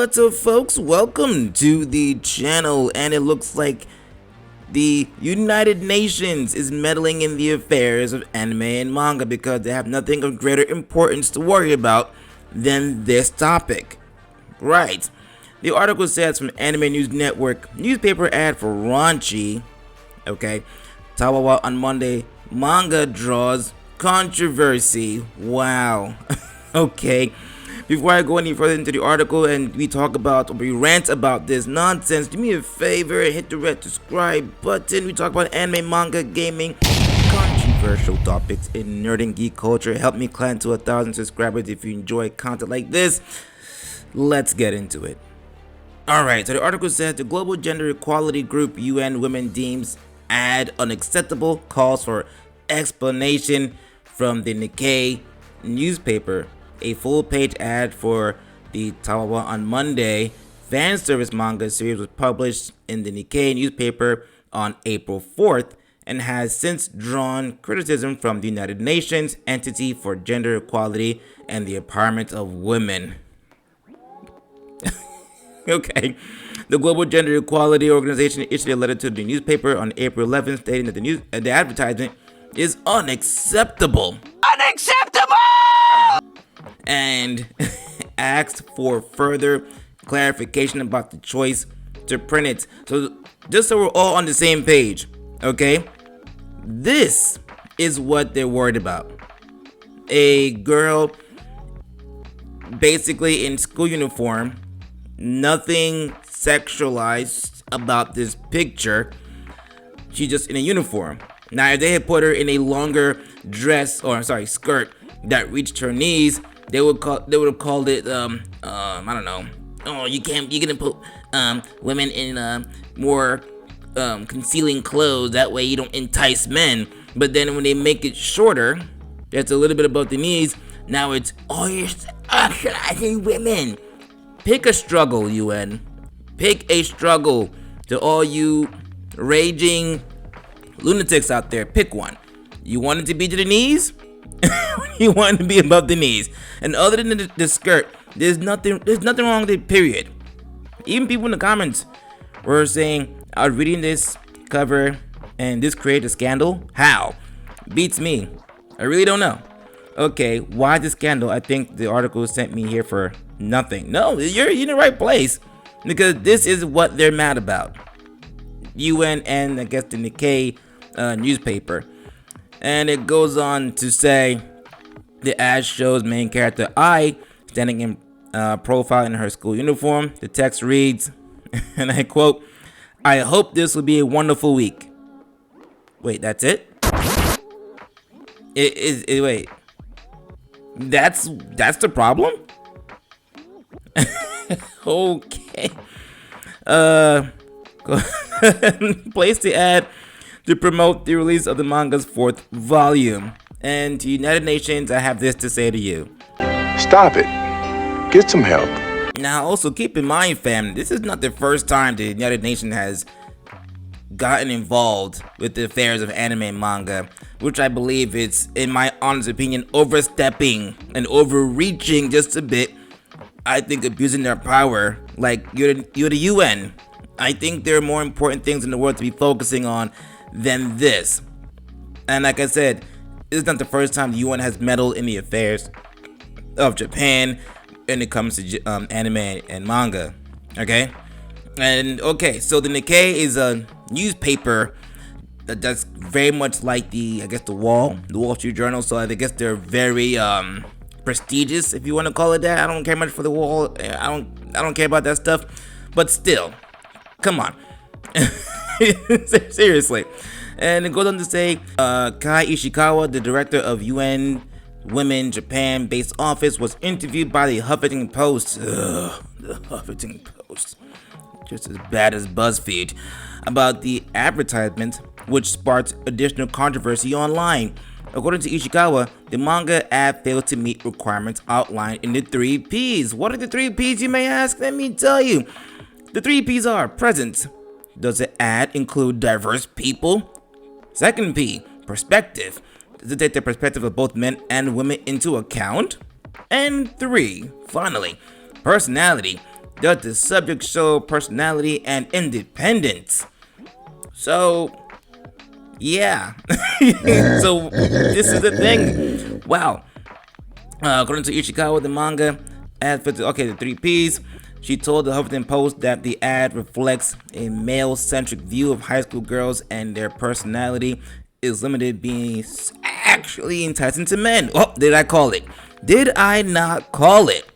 What's up, folks? Welcome to the channel, and it looks like the United Nations is meddling in the affairs of anime and manga because they have nothing of greater importance to worry about than this topic. Right. The article says from Anime News Network, newspaper ad for raunchy. Okay. Tawawa on Monday, manga draws controversy. Wow. Okay. Before I go any further into the article and we rant about this nonsense, do me a favor and hit the red subscribe button. We talk about anime, manga, gaming, controversial topics in nerd and geek culture. Help me climb to 1,000 subscribers if you enjoy content like this. Let's get into it. Alright, so the article says the Global Gender Equality Group UN Women deems ad unacceptable, calls for explanation from the Nikkei newspaper. A full-page ad for the Tawawa on Monday fan service manga series was published in the Nikkei newspaper on April 4th and has since drawn criticism from the United Nations Entity for Gender Equality and the Empowerment of Women. Okay. The Global Gender Equality Organization issued a letter to the newspaper on April 11th stating that the advertisement is unacceptable. Unacceptable! And asked for further clarification about the choice to print it. So just so we're all on the same page, okay? This is what they're worried about. A girl basically in school uniform, nothing sexualized about this picture. She's just in a uniform. Now, if they had put her in a longer skirt that reached her knees, they would have called it I don't know. Oh, you're gonna put women in more concealing clothes, that way you don't entice men. But then when they make it shorter, that's a little bit above the knees, now it's you're sexualizing women. Pick a struggle, UN. Pick a struggle. To all you raging lunatics out there, pick one. You want it to be to the knees? You want it to be above the knees. And other than the skirt, there's nothing wrong with it, period. Even people in the comments were saying, I was reading this cover and this created a scandal. How? Beats me. I really don't know. Okay, why the scandal? I think the article sent me here for nothing. No, you're in the right place, because this is what they're mad about. UN and I guess the Nikkei newspaper. And it goes on to say the ad shows main character Ai standing in profile in her school uniform. The text reads, and I quote, "I hope this will be a wonderful week." Wait, that's it? Wait. That's the problem? Okay. Place the ad to promote the release of the manga's 4th volume. And to United Nations, I have this to say to you. Stop it. Get some help. Now, also keep in mind, fam, this is not the first time the United Nations has gotten involved with the affairs of anime and manga, which I believe it's, in my honest opinion, overstepping and overreaching just a bit. I think abusing their power, like you're the UN. I think there are more important things in the world to be focusing on than this. And like I said, this is not the first time the UN has meddled in the affairs of Japan when it comes to anime and manga. Okay? And okay, so the Nikkei is a newspaper that's very much like the Wall Street Journal. So I guess they're very prestigious, if you want to call it that. I don't care much for the Wall. I don't care about that stuff. But still, come on. Seriously. And it goes on to say, Kai Ishikawa, the director of UN Women Japan based office, was interviewed by the Huffington Post. The Huffington Post. Just as bad as BuzzFeed. About the advertisement, which sparked additional controversy online. According to Ishikawa, the manga ad failed to meet requirements outlined in the 3 Ps. What are the 3 Ps, you may ask? Let me tell you. The 3 Ps are presence. Does the ad include diverse people? Second P, perspective. Does it take the perspective of both men and women into account? And 3, finally, personality. Does the subject show personality and independence? So, yeah. So, this is the thing. Wow. According to Ishikawa, the manga ad for the 3 Ps, she told the Huffington Post that the ad reflects a male-centric view of high school girls and their personality is limited being actually enticing to men. Oh, did I call it? Did I not call it?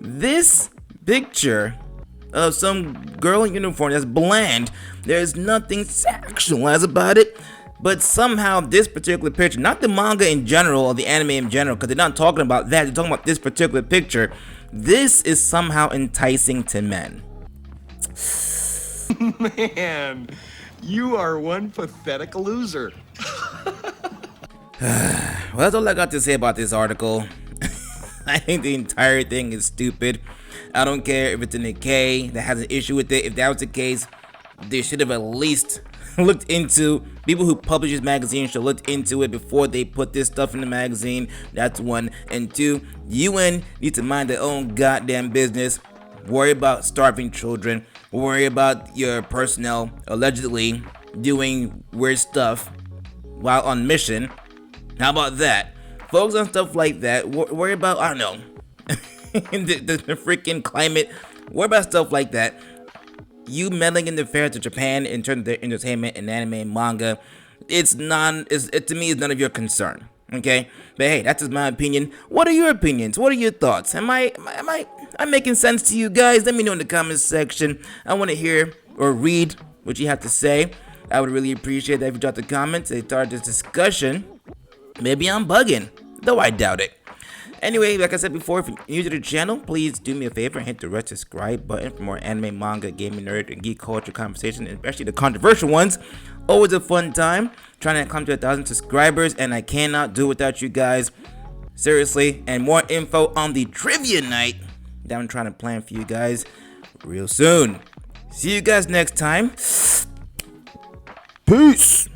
This picture of some girl in uniform that's bland, there's nothing sexualized about it, but somehow this particular picture, not the manga in general or the anime in general, because they're not talking about that, they're talking about this particular picture, this is somehow enticing to men. Man, you are one pathetic loser. Well, that's all I got to say about this article. I think the entire thing is stupid. I don't care if it's an K that has an issue with it. If that was the case, they should have at least looked into, people who publish this magazine should look into it before they put this stuff in the magazine. That's one. And two, UN need to mind their own goddamn business. Worry about starving children. Worry about your personnel allegedly doing weird stuff while on mission. How about that? Focus on stuff like that. Worry about, I don't know, the freaking climate. Worry about stuff like that. You meddling in the affairs of Japan in terms of their entertainment and anime and manga, to me, it's none of your concern. Okay? But hey, that's just my opinion. What are your opinions? What are your thoughts? Am I making sense to you guys? Let me know in the comments section. I want to hear or read what you have to say. I would really appreciate that if you drop the comments and start this discussion. Maybe I'm bugging, though I doubt it. Anyway, like I said before, if you're new to the channel, please do me a favor and hit the red subscribe button for more anime, manga, gaming, nerd, and geek culture conversation, especially the controversial ones. Always a fun time trying to come to 1,000 subscribers, and I cannot do without you guys. Seriously, and more info on the trivia night that I'm trying to plan for you guys real soon. See you guys next time. Peace.